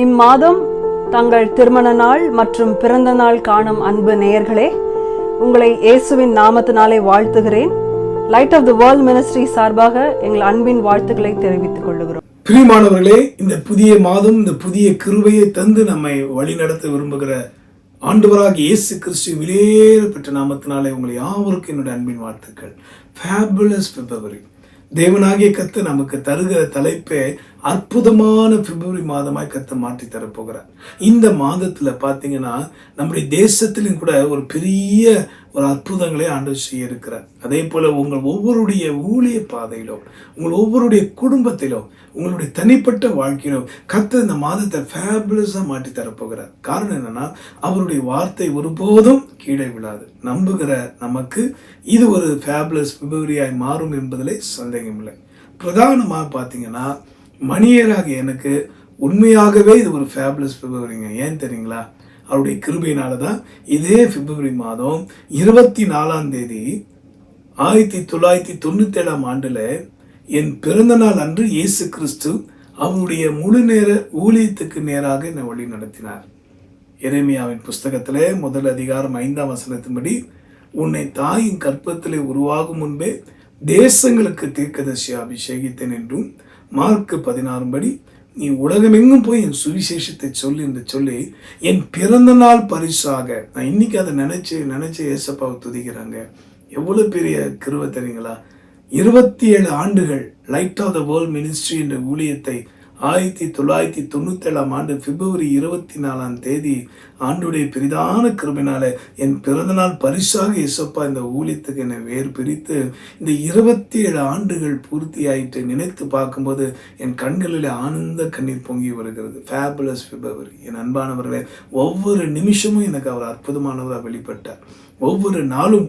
இம்மாதம் தங்கள் திருமண நாள் மற்றும் பிறந்த நாள் காணும் அன்பு நேயர்களே, உங்களை இயேசுவின் நாமத்தினாலே வாழ்த்துகிறேன். Light of the world ministry சார்பாக எங்கள் அன்பின் வாழ்த்துக்களை தெரிவித்துக் கொள்கிறோம். பிரியமானவர்களே, இந்த புதிய மாதம் இந்த புதிய கிருபையை தந்து நம்மை வழிநடத்த விரும்புகிற ஆண்டவராகிய இயேசு கிறிஸ்து விலையேற பெற்ற நாமத்தினாலே உங்களை யாவருக்கும் என்னுடைய அன்பின் வாழ்த்துக்கள். ஃபேபுலஸ் பிப்ரவரி. தேவனாகிய கத்து நமக்கு தருகிற தலைப்பே அற்புதமான பிப்ரவரி மாதமாய் கத்து மாற்றி தரப்போகிறார். இந்த மாதத்துல பாத்தீங்கன்னா நம்முடைய தேசத்திலும் கூட ஒரு பெரிய ஒரு அற்புதங்களை ஆண்டவர் செய்ய இருக்கிறார். அதே போல உங்கள் ஒவ்வொருடைய ஊழிய பாதையிலும், உங்கள் ஒவ்வொருடைய குடும்பத்திலும், உங்களுடைய தனிப்பட்ட வாழ்க்கையிலும் கர்த்தர் இந்த மாதத்தை ஃபேபுலஸா மாற்றி தரப்போகிறார். காரணம் என்னன்னா, அவருடைய வார்த்தை ஒருபோதும் கீழே விழாது. நம்புகிற நமக்கு இது ஒரு ஃபேபுலஸ் பிப்ரவரியாய் மாறும் என்பதிலே சந்தேகம் இல்லை. பிரதானமாக பார்த்தீங்கன்னா, மணியராக எனக்கு உண்மையாகவே இது ஒரு ஃபேபுலஸ் பிப்ரவரிங்க. ஏன் தெரியுங்களா? அவருடைய கிருபையினால தான் இதே பிப்ரவரி மாதம் 24 1997 ஆண்டுல என் பிறந்த நாள் அன்று இயேசு கிறிஸ்து அவருடைய முழு நேர ஊழியத்துக்கு நேராக என்னை வழி நடத்தினார். எரேமியாவின் புஸ்தகத்திலே 1 அதிகாரம் 5ஆம் வசனத்தின்படி, உன்னை தாயின் கற்பத்திலே உருவாகும் முன்பே தேசங்களுக்கு தீர்க்கதரிசியை அபிஷேகித்தேன் என்றும், மார்க்கு 16 படி, நீ உலகமெங்கும் போய் என் சுவிசேஷத்தை சொல்லு என்று சொல்லி என் பிறந்த நாள் பரிசாக, நான் இன்னைக்கு அதை நினைச்சு ஏசப்பாவை துதிக்கிறாங்க. எவ்வளவு பெரிய கிருபை தெரியுங்களா? 27 ஆண்டுகள் light of the world ministry என்ற ஊழியத்தை 1997 ஆண்டு பிப்ரவரி 24 ஆண்டுடைய பெரிதான கிருபையினால என் பிறந்தநாள் பரிசாக இயேசப்பா இந்த ஊழியத்துக்கு என்னை வேறு பிரித்து இந்த 27 ஆண்டுகள் பூர்த்தியாயிட்டு நினைத்து பார்க்கும்போது என் கண்களில் ஆனந்த கண்ணீர் பொங்கி வருகிறது. ஃபேபுலஸ் பிப்ரவரி. என் அன்பானவர்களே, ஒவ்வொரு நிமிஷமும் எனக்கு அவர் அற்புதமானவராக வெளிப்பட்டார். ஒவ்வொரு நாளும்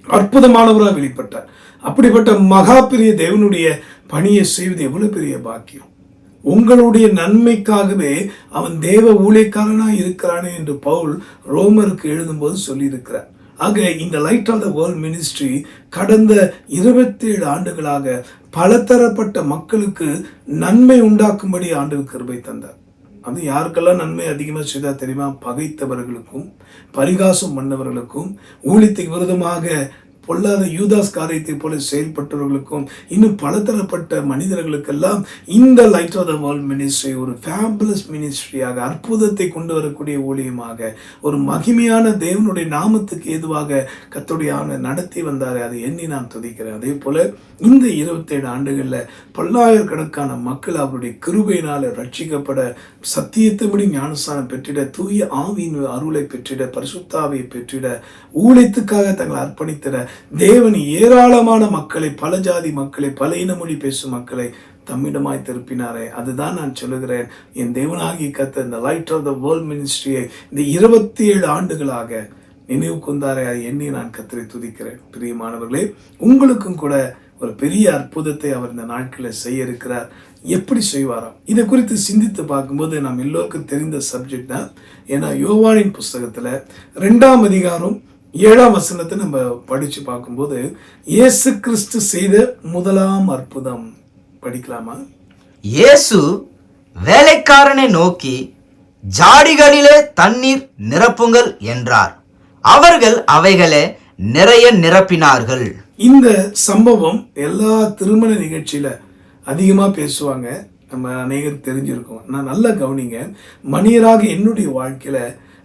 அற்புதமானவராக வெளிப்பட்டார். அப்படிப்பட்ட மகா பெரிய தேவனுடைய பணியை செய்வது எவ்வளவு பெரிய பாக்கியம்! உங்களுடைய நன்மைக்காகவே அவன் தேவ ஊழியக்காரனாக இருக்கிறானே என்று பவுல் ரோமருக்கு எழுதும்போது சொல்லியிருக்கிறார். ஆக இந்த light of the world ministry கடந்த 27 ஆண்டுகளாக பலதரப்பட்ட மக்களுக்கு நன்மை உண்டாக்கும்படி ஆண்டவர் கிருபை தந்தார். அது யாருக்கெல்லாம் நன்மை அதிகமாக செய்தா தெரியுமா? பகைத்தவர்களுக்கும், பரிகாசம் பண்ணவர்களுக்கும், ஊழியத்துக்கு விரோதமாக பொல்லாத யூதாஸ் காரியத்தை போல செயல்பட்டவர்களுக்கும், இன்னும் பலதரப்பட்ட மனிதர்களுக்கெல்லாம் இந்த light of the world ministry ஒரு ஃபேபுலஸ் மினிஸ்ட்ரியாக, அற்புதத்தை கொண்டு வரக்கூடிய ஊழியமாக, ஒரு மகிமையான தேவனுடைய நாமத்துக்கு ஏதுவாக கர்த்தருடைய நடத்தி வந்தார். அதை எண்ணி நான் துதிக்கிறேன். அதே போல இந்த 27 ஆண்டுகளில் பல்லாயிரக்கணக்கான மக்கள் அவருடைய கிருபையினால் ரட்சிக்கப்பட, சத்தியத்தபடி ஞானஸ்தானம் பெற்றிட, தூய ஆவியின் அருளை பெற்றிட, பரிசுத்தாவியை பெற்றிட, ஊழியத்துக்காக தங்களை அர்ப்பணித்திட தேவன் ஏராளமான மக்களை, பல ஜாதி மக்களை, பல இனமொழி பேசும் மக்களை தம்மிடமாய் திருப்பினாரே. அதுதான் நான் சொல்லுகிறேன். என் தேவனாகி கத்த இந்த லைட் ஆஃப் த வேர்ல்ட் மினிஸ்ட்ரியை இந்த 27 ஆண்டுகளாக நினைவு கொண்டாரை எண்ணி நான் கத்தரை துதிக்கிறேன். பிரியமானவர்களே, உங்களுக்கும் கூட ஒரு பெரிய அற்புதத்தை அவர் இந்த நாட்களில் செய்ய இருக்கிறார். எப்படி செய்வாராம்? இதை குறித்து சிந்தித்து பார்க்கும்போது நாம் எல்லோருக்கும் தெரிந்த சப்ஜெக்ட் தான். ஏன்னா யோவானின் புஸ்தகத்துல 2ஆம் அதிகாரம் 7ஆம் வசனத்தை நம்ம படிச்சு பார்க்கும்போது, இயேசு கிறிஸ்து செய்த முதலாம் அற்புதம் படிக்கலாமா? இயேசு வேலைக்காரனை நோக்கி, ஜாடிகளிலே தண்ணீர் நிரப்புங்கள் என்றார். அவர்கள் அவைகளை நிறைய நிரப்பினார்கள். இந்த சம்பவம் எல்லா திருமண நிகழ்ச்சியில அதிகமா பேசுவாங்க. நம்ம அநேகர் தெரிஞ்சிருக்கோம். நான் நல்லா கவனிங்க. மனிதராக என்னுடைய வாழ்க்கையில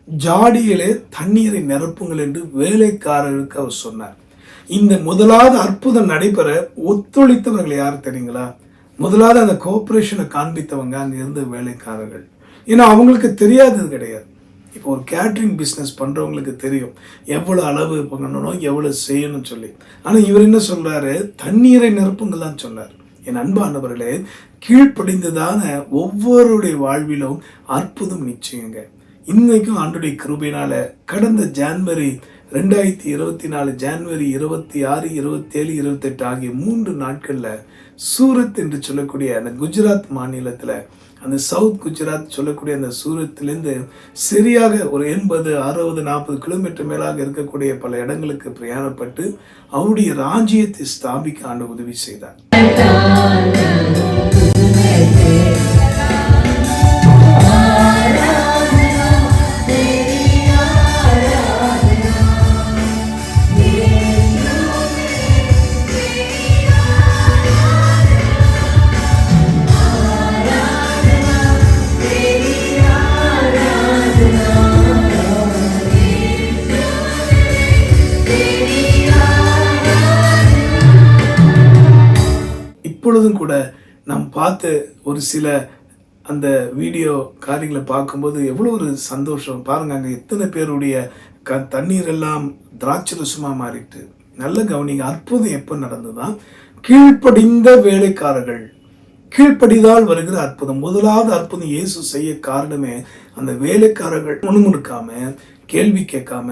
ஜாடியிலே தண்ணீரை நிரப்புங்கள் என்று வேலைக்காரருக்கு அவர் சொன்னார். இந்த முதலாவது அற்புதம் நடைபெற ஒத்துழைத்தவர்கள் யார் தெரியுங்களா? முதலாவது அந்த கோஆபரேஷனை காண்பித்தவங்க அங்க இருந்த வேலைக்காரர்கள். ஏன்னா அவங்களுக்கு தெரியாதது கிடையாது. இப்போ ஒரு கேட்ரிங் பிஸ்னஸ் பண்ணுறவங்களுக்கு தெரியும் எவ்வளோ அளவு பண்ணணும், எவ்வளோ செய்யணும்னு சொல்லி. ஆனால் இவர் என்ன சொல்றாரு? தண்ணீரை நிரப்புங்கள் தான் சொன்னார். என் அன்பானவர்களே, கீழ்ப்படிந்ததான ஒவ்வொருடைய வாழ்விலும் அற்புதம் நிச்சயங்க. இன்னைக்கும் ஆண்டுடைய கிருபையினால கடந்த ஜனவரி 2024 ஜனவரி 26, 27, 28 ஆகிய 3 நாட்களில் சூரத் என்று சொல்லக்கூடிய அந்த குஜராத் மாநிலத்தில், அந்த சவுத் குஜராத் சொல்லக்கூடிய அந்த சூரத்திலிருந்து சரியாக ஒரு 80, 60, 40 கிலோமீட்டர் மேலாக இருக்கக்கூடிய பல இடங்களுக்கு பிரயாணப்பட்டு அவருடைய ராஜ்யத்தை ஸ்தாபிக்க ஆண்டு உதவி செய்தார். பார்த்து ஒரு சில அந்த வீடியோ காரியங்களை பார்க்கும்போது எவ்வளோ ஒரு சந்தோஷம் பாருங்க. அங்கே எத்தனை பேருடைய தண்ணீர் எல்லாம் திராட்சை ரசமாக மாறிட்டு. நல்ல கவனிங்க, அற்புதம் எப்போ நடந்ததுதான்? கீழ்ப்படிந்த வேலைக்காரர்கள், கீழ்ப்படிதால் வருகிற அற்புதம். முதலாவது அற்புதம் இயேசு செய்ய காரணமே அந்த வேலைக்காரர்கள் முணுமுணுக்காம, கேள்வி கேட்காம,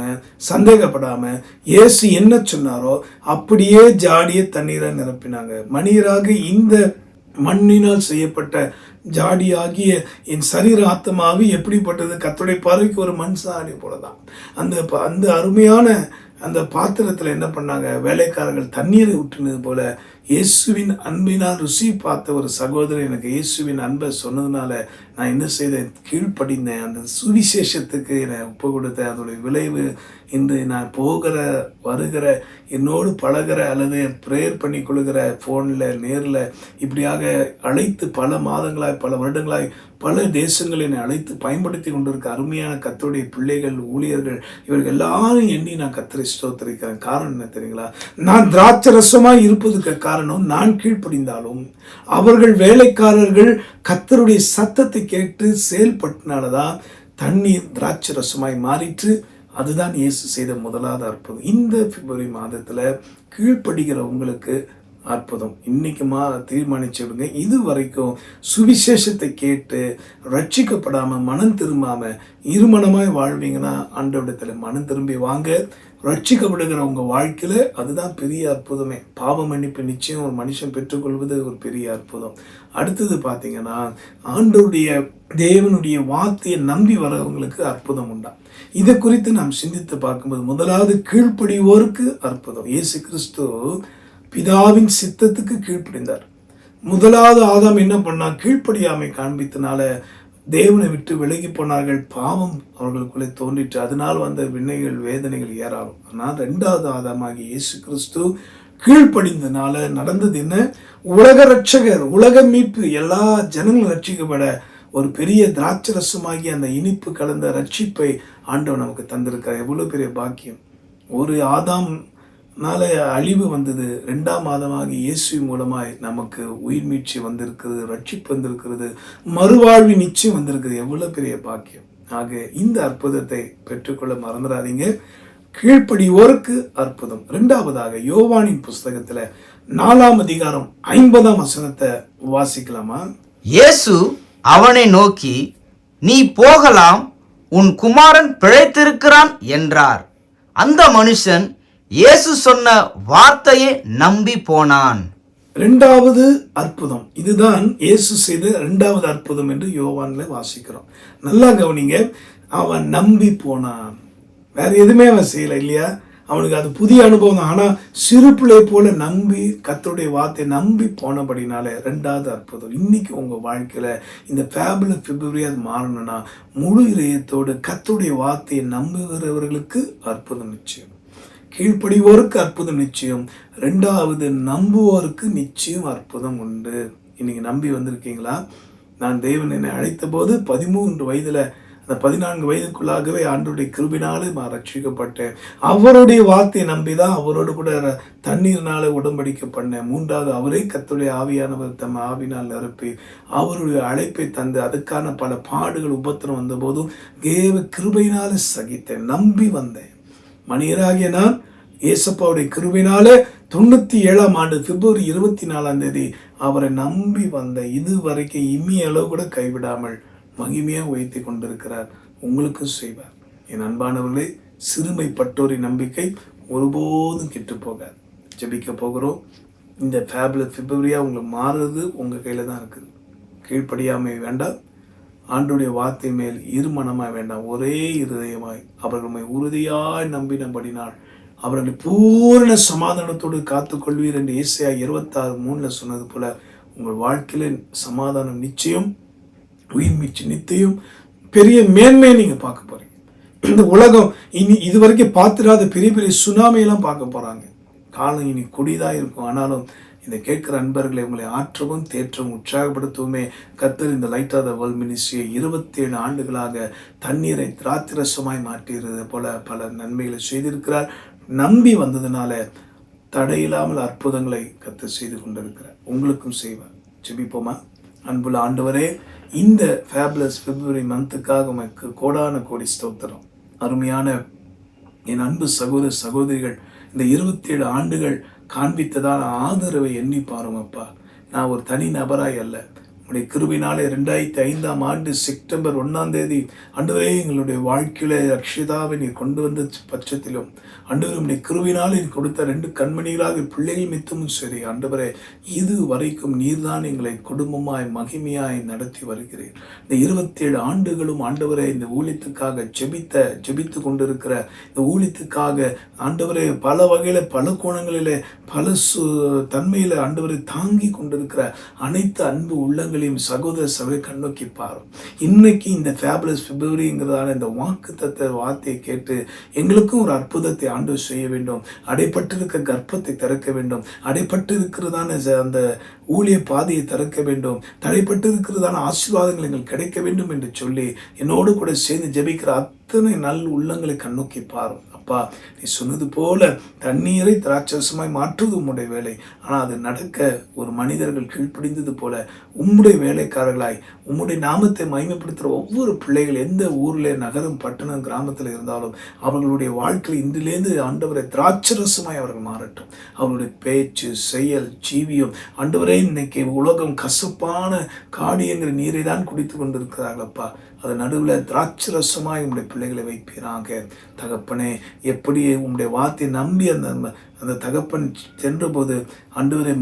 சந்தேகப்படாம, இயேசு என்ன சொன்னாரோ அப்படியே ஜாடிய தண்ணீரை நிரப்பினாங்க. மனிதராக இந்த மண்ணினால் செய்யப்பட்ட ஜாடியாகிய என் சரீர ஆத்மாவு எப்படிப்பட்டது? கர்த்தருடைய பார்வைக்கு ஒரு மண் சாடி போலதான். அந்த அருமையான அந்த பாத்திரத்தில் என்ன பண்ணாங்க? வேலைக்காரர்கள் தண்ணீரை ஊற்றினது போல இயேசுவின் அன்பினால் ருசி பார்த்த ஒரு சகோதரர் எனக்கு இயேசுவின் அன்பை சொன்னதுனால நான் என்ன செய்தேன்? கீழ்ப்படிந்தேன். அந்த சுவிசேஷத்துக்கு என்னை ஒப்பு கொடுத்தேன். அதோடைய விளைவு இன்று நான் போகிற வருகிற, என்னோடு பழகிற அல்லது ப்ரேயர் பண்ணி கொள்கிற, ஃபோனில் நேரில் இப்படியாக அழைத்து பல மாதங்களாய் பல வருடங்களாய் பல தேசங்கள் என்னை அழைத்து பயன்படுத்தி கொண்டிருக்க அருமையான கர்த்தருடைய பிள்ளைகள், ஊழியர்கள், இவர்கள் எல்லாரும் எண்ணி நான் கர்த்தரை ஸ்தோத்திரிக்கிறேன். காரணம் என்ன தெரியுங்களா? நான் திராட்சரசமாய் இருப்பதுக்கு காரணம் நான் கீழ்ப்படிந்தாலும் அவர்கள் வேலைக்காரர்கள் கர்த்தருடைய சத்தத்தை கேட்டு செயல்பட்டனாலதான் தண்ணீர் திராட்சரசமாய் மாறிற்று. அதுதான் இயேசு செய்த முதலாவது அற்புதம். இந்த பிப்ரவரி மாதத்துல கீழ்ப்படுகிற உங்களுக்கு அற்புதம் இன்னைக்கு தீர்மானிச்சு விடுங்க. இது வரைக்கும் சுவிசேஷத்தை கேட்டு ரட்சிக்கப்படாம மனம் திரும்பாம இருமனமாய் வாழ்வீங்கன்னா ஆண்டவரிடத்துல மனம் திரும்பி வாங்க. ரட்சிக்கப்படுகிற உங்க வாழ்க்கையில அதுதான் பெரிய அற்புதமே. பாவ மன்னிப்பு நிச்சயம் ஒரு மனுஷன் பெற்றுக்கொள்வது ஒரு பெரிய அற்புதம். அடுத்தது பார்த்தீங்கன்னா ஆண்டவருடைய தேவனுடைய வார்த்தையை நம்பி வரவங்களுக்கு அற்புதம் உண்டா? இதை குறித்து நாம் சிந்தித்து பார்க்கும்போது முதலாவது கீழ்ப்படிவோருக்கு அற்புதம். இயேசு கிறிஸ்து பிதாவின் சித்தத்துக்கு கீழ்ப்படிந்தார். முதலாவது ஆதாம் என்ன பண்ணா? கீழ்ப்படியாமை காண்பித்தனால தேவனை விட்டு விலகி போனார்கள். பாவம் அவர்களுக்குள்ளே தோன்றிட்டு அதனால் வந்த வினைகள் வேதனைகள் ஏறாலும். ஆனால் ரெண்டாவது ஆதாமாகி இயேசு கிறிஸ்து கீழ்ப்படிந்தனால நடந்தது என்ன? உலக ரட்சகர், உலக மீட்பு, எல்லா ஜனங்களும் ரட்சிக்கப்பட ஒரு பெரிய திராட்சரசமாகி அந்த இனிப்பு கலந்த ரட்சிப்பை ஆண்டவன் நமக்கு தந்திருக்கார். எவ்வளவு பெரிய பாக்கியம்! ஒரு ஆதாம்னால அழிவு வந்தது, ரெண்டாம் ஆதாமாகி இயேசு மூலமாய் நமக்கு உயிர் மீட்சி வந்திருக்கிறது, ரட்சிப்பு வந்திருக்கிறது, மறுவாழ்வு நிச்சயம் வந்திருக்கிறது. எவ்வளவு பெரிய பாக்கியம்! ஆக இந்த அற்புதத்தை பெற்றுக்கொள்ள மறந்துடாதீங்க. கீழ்ப்படியோருக்கு அற்புதம். இரண்டாவதாக யோவானின் புஸ்தகத்துல 4ஆம் அதிகாரம் 50ஆம் வசனத்தை வாசிக்கலாமா? இயேசு அவனை நோக்கி, நீ போகலாம், உன் குமாரன் பிழைத்திருக்கிறான் என்றார். அந்த மனுஷன் இயேசு சொன்ன வார்த்தையை நம்பி போனான். இரண்டாவது அற்புதம். இதுதான் இயேசு செய்த இரண்டாவது அற்புதம் என்று யோவான்ல வாசிக்கிறோம். நல்லா கவனிங்க. அவன் நம்பி போனான். வேற எதுவுமே அவன் செய்யல இல்லையா? அவனுக்கு அது புதிய அனுபவம் தான். ஆனா சிறு பிள்ளை போல நம்பி கர்த்தருடைய வார்த்தையை நம்பி போனபடினால இரண்டாவது அற்புதம். இன்னைக்கு உங்க வாழ்க்கையில இந்த ஃபேபுலஸ் பிப்ரவரி அது மாறணும்னா முழு இதயத்தோடு கர்த்தருடைய வார்த்தையை நம்புகிறவர்களுக்கு அற்புதம் நிச்சயம். கீழ்ப்படிவோருக்கு அற்புதம் நிச்சயம். ரெண்டாவது நம்புவோருக்கு நிச்சயம் அற்புதம் உண்டு. இன்னைக்கு நம்பி வந்திருக்கீங்களா? நான் தேவன் என்னை அழைத்த போது 13 வயதுல அந்த 14 வயதுக்குள்ளாகவே ஆண்டவருடைய கிருபையினாலே நான் ரட்சிக்கப்பட்டேன். அவருடைய வார்த்தையை நம்பிதான் அவரோடு கூட தண்ணீர்னால உடன்படிக்கை பண்ணேன். மூன்றாவது அவரே கர்த்தருடைய ஆவியானவர் தம் ஆவினால் நிரப்பி அவருடைய அழைப்பை தந்து அதுக்கான பல பாடுகள் உபத்திரம் வந்த போதும் தேவ கிருபையினால சகித்தேன். நம்பி வந்தேன். மனிதராகிய நான் ஏசப்பாவுடைய கிருபையினாலே 97ஆம் ஆண்டு பிப்ரவரி 24ஆம் தேதி அவரை நம்பி வந்தேன். இதுவரைக்கும் இம்மி அளவு கூட கைவிடாமல் மகிமையாக உயர்த்தி கொண்டிருக்கிறார். உங்களுக்கும் செய்வார். என் அன்பானவர்களே, சிறுமைப்பட்டோரின் நம்பிக்கை ஒருபோதும் கெட்டு போகாது. ஜெபிக்க போகிறோம். இந்த ஃபேபுலஸ் பிப்ரவரியா உங்களுக்கு மாறுறது உங்கள் கையில் தான் இருக்குது. கீழ்ப்படியாமை வேண்டாம். ஆண்டுடைய வார்த்தை மேல் இருமனமாய் வேண்டாம், ஒரே இருதயமாய் அவர்களை உறுதியாய் நம்பினபடினால் அவர்களை பூரண சமாதானத்தோடு காத்துக்கொள்வீர் என்று ஏசாயா 26:3 சொன்னது போல உங்கள் வாழ்க்கையில சமாதானம் நிச்சயம், உயிர் மீட்சி நிச்சயம், பெரிய மேன்மையை நீங்க பார்க்க போறீங்க. இந்த உலகம் இனி இதுவரைக்கும் பார்த்துடாத பெரிய பெரிய சுனாமியெல்லாம் பார்க்க போறாங்க. காலம் இனி கொடிதான் இருக்கும். ஆனாலும் இதை கேட்கிற அன்பர்களை உங்களை ஆற்றவும் தேற்றவும் உற்சாகப்படுத்தவுமே கர்த்தர் இந்த லைட் ஆஃப் த வேர்ல்ட் மினிஸ்ட்ரியை 27 ஆண்டுகளாக தண்ணீரை திராட்சரசமாய் மாற்றுகிறது போல பல நன்மைகளை செய்திருக்கிறார். நம்பி வந்ததுனால தடையில்லாமல் அற்புதங்களை கர்த்தர் செய்து கொண்டிருக்கிறார். உங்களுக்கும் செய்வார். ஜெபிப்போமா? அன்புள்ள ஆண்டவரே, இந்த ஃபேபுலஸ் பிப்ரவரி மந்த்துக்காக உமக்கு கோடான கோடி ஸ்தோத்திரம். அருமையான என் அன்பு சகோதர சகோதரிகள், இந்த 27 ஆண்டுகள் காண்பித்ததான ஆதரவை எண்ணி பாரும் அப்பா. நான் ஒரு தனி நபராய் அல்ல, உடைய கிருபினாலே 2005ஆம் ஆண்டு செப்டம்பர் 1ஆம் தேதி ஆண்டவரே எங்களுடைய வாழ்க்கையில ரட்சிதாவை நீர் கொண்டு வந்த பட்சத்திலும் ஆண்டவரே உடைய கிருபினாலே நீர் கொடுத்த 2 கண்மணிகளாக பிள்ளைகள் மித்தமும் சரி ஆண்டவரே, இது வரைக்கும் நீர்தான் எங்களை குடும்பமாய் மகிமையாய் நடத்தி வருகிறேன். இந்த 27 ஆண்டுகளும் ஆண்டவரே இந்த ஊழியத்துக்காக ஜெபித்து கொண்டிருக்கிற இந்த ஊழியத்துக்காக ஆண்டவரே பல வகையில பல கோணங்களிலே பல தன்மையில ஆண்டவரை தாங்கி கொண்டிருக்கிற அனைத்து அன்பு உள்ளங்களையும் சகோதர சபை கண்ணோக்கி பாரும். இன்னைக்கு இந்த ஃபேபுலஸ் பிப்ரவரிங்கிறதான இந்த வாக்குத்தத்த வார்த்தையை கேட்டு எங்களுக்கும் ஒரு அற்புதத்தை ஆண்டவர் செய்ய வேண்டும். அடைப்பட்டிருக்க கர்ப்பத்தை திறக்க வேண்டும். அடைப்பட்டு இருக்கிறதான அந்த ஊழிய பாதையை திறக்க வேண்டும். தடைப்பட்டு இருக்கிறதான ஆசீர்வாதங்கள் எங்களுக்கு கிடைக்க வேண்டும் என்று சொல்லி என்னோடு கூட சேர்ந்து ஜெபிக்கிற அத்தனை நல் உள்ளங்களை கண்ணோக்கி பாரும். அப்பா, நீ சொன்னது போல தண்ணீரை திராட்சரசமாய் மாற்றுவது உம்முடைய வேலை. ஆனால் அது நடக்க ஒரு மனிதர்கள் கீழ்ப்படிந்தது போல உம்முடைய வேலைக்காரர்களாய் உம்முடைய நாமத்தை மகிமைப்படுத்துகிற ஒவ்வொரு பிள்ளைகள் எந்த ஊரில் நகரம் பட்டணம் கிராமத்தில் இருந்தாலும் அவர்களுடைய வாழ்க்கையில் இன்றிலேருந்து ஆண்டவரை திராட்சரசமாய் அவர்கள் மாறட்டும். அவருடைய பேச்சு, செயல், ஜீவியம் ஆண்டவரே, இன்னைக்கு உலகம் கசப்பான காடியங்கிற நீரை தான் குடித்து கொண்டிருக்கிறார்களப்பா. அது நடுவில் திராட்சரசமாய் உங்களுடைய பிள்ளைகளை வைப்பீராக. தகப்பனே, எப்படி உங்களுடைய வார்த்தை நம்பி அந்த தகப்பன் சென்றபோது ஆண்டவரை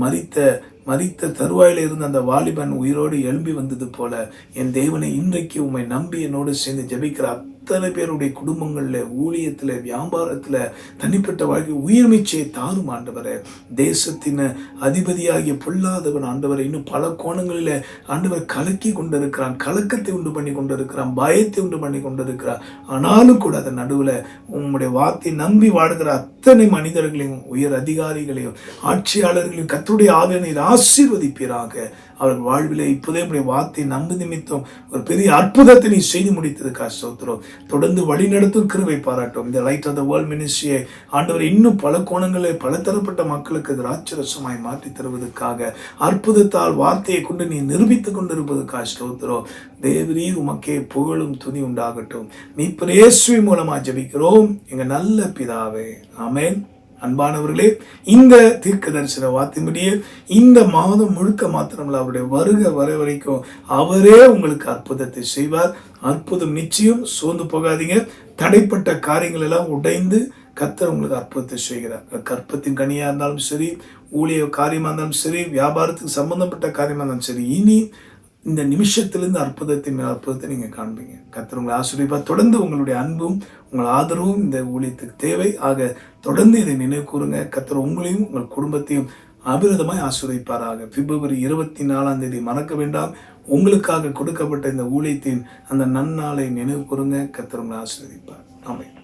மரித்த தருவாயில் இருந்த அந்த வாலிபன் உயிரோடு எழும்பி வந்தது போல என் தேவனை இன்றைக்கு உம்மை நம்பி என்னோடு சேர்ந்து ஜெபிக்கிற அத்தனை பேருடைய குடும்பங்களில், ஊழியத்தில், வியாபாரத்தில், தனிப்பட்ட வாழ்க்கை உயிர்மிச்சையை தாரும் ஆண்டவரே. தேசத்தின் அதிபதியாகிய பொல்லாதவன் ஆண்டவரை இன்னும் பல கோணங்களில் ஆண்டவர் கலக்கி கொண்டிருக்கிறான், கலக்கத்தை உண்டு பண்ணி கொண்டிருக்கிறான், பயத்தை உண்டு பண்ணி கொண்டிருக்கிறான். ஆனாலும் கூட அதன் நடுவில் உங்களுடைய வார்த்தை நம்பி வாழ்கிற அத்தனை மனிதர்களையும், உயர் அதிகாரிகளையும், ஆட்சியாளர்களையும் கர்த்தருடைய ஆவியை ஆசீர்வதிப்பீராக. அவர்கள் வாழ்விலே இப்போதே உடைய வார்த்தை நம்பு நிமித்தம் ஒரு பெரிய அற்புதத்தை நீ செய்து முடித்ததுக்காக ஸ்தோத்திரம். தொடர்ந்து வழிநடத்தும் கிருபை பாராட்டும். இந்த லைட் ஆஃப் த வேர்ல்ட் மினிஸ்ட்ரியை ஆண்டவர் இன்னும் பல கோணங்களில் பல தரப்பட்ட மக்களுக்கு திராட்சரசமாய் மாற்றி தருவதற்காக, அற்புதத்தால் வார்த்தையை கொண்டு நீ நிரூபித்துக் கொண்டிருப்பதற்காக ஸ்தோத்திரம். தேவரீர் உமக்கே புகழும் துணி உண்டாகட்டும். மீட்பர் இயேசுவின் மூலமா ஜெபிக்கிறோம் எங்க நல்ல பிதாவே, ஆமென். அன்பானவர்களே, இந்த தீர்க்க தரிசன வார்த்தையின்படியே இந்த மாதம் முழுக்க மாத்திரமல்ல, அவருடைய வருகை வர வரைக்கும் அவரே உங்களுக்கு அற்புதத்தை செய்வார். அற்புதம் நிச்சயம். சோர்ந்து போகாதீங்க. தடைப்பட்ட காரியங்கள் எல்லாம் உடைந்து கர்த்தர் உங்களுக்கு அற்புதத்தை செய்கிறார். கற்பத்தின் கனியா இருந்தாலும் சரி, ஊழிய காரியமா இருந்தாலும் சரி, வியாபாரத்துக்கு சம்பந்தப்பட்ட காரியமா இருந்தாலும் சரி, இனி இந்த நிமிஷத்திலிருந்து அற்புதத்தின் மேல் அற்புதத்தை நீங்க காண்பீங்க. கர்த்தர் உங்களை ஆசீர்வதிப்பார். தொடர்ந்து உங்களுடைய அன்பும் உங்கள் ஆதரவும் இந்த ஊழியத்துக்கு தேவை. ஆக தொடர்ந்து இதை நினைவு கூறுங்க. கர்த்தர் உங்களையும் உங்கள் குடும்பத்தையும் அபிரதமாய் ஆசீர்வதிப்பாராக. பிப்ரவரி 24ஆம் தேதி மறக்க வேண்டாம். உங்களுக்காக கொடுக்கப்பட்ட இந்த ஊழியத்தின் அந்த நன்னாளை நினைவு கூறுங்க. கர்த்தர் உங்களை ஆசீர்வதிப்பார். ஆமென்.